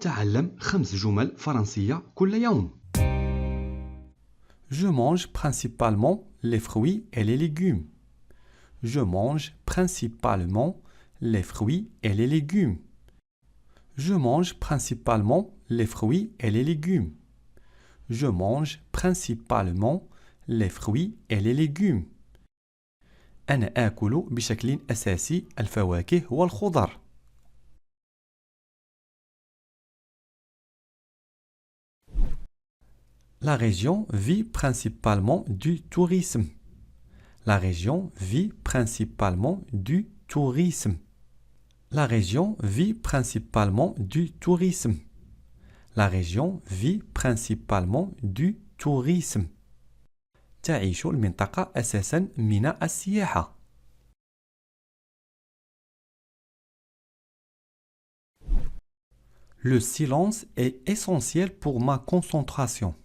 تعلم 5 جمل فرنسية كل يوم. Je mange principalement les fruits et les légumes. Je mange principalement les fruits et les légumes. Je mange principalement les fruits et les légumes. Je mange principalement les fruits et les légumes. أنا آكل بشكل أساسي الفواكه والخضر. La région vit principalement du tourisme. La région vit principalement du tourisme. La région vit principalement du tourisme. La région vit principalement du tourisme. تعيش المنطقة أساساً من السياحة. Le silence est essentiel pour ma concentration.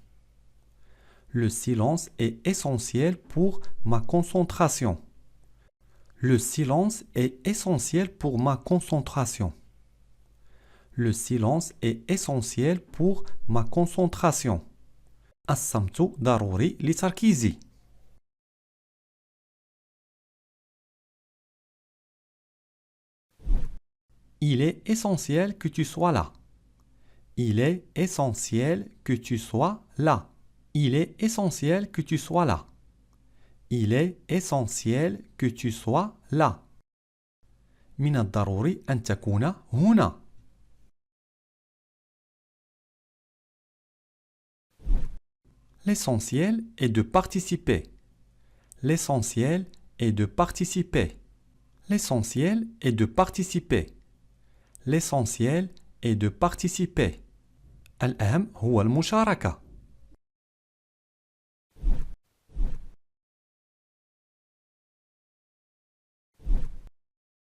Le silence est essentiel pour ma concentration. Le silence est essentiel pour ma concentration. Le silence est essentiel pour ma concentration. الصمت ضروري لتركيزي. Il est essentiel que tu sois là. Il est essentiel que tu sois là. Il est essentiel que tu sois là. Il est essentiel que tu sois là. من الضروري أن تكون هنا. L'essentiel est de participer. L'essentiel est de participer. L'essentiel est de participer. L'essentiel est de participer. الأهم هو المشاركة.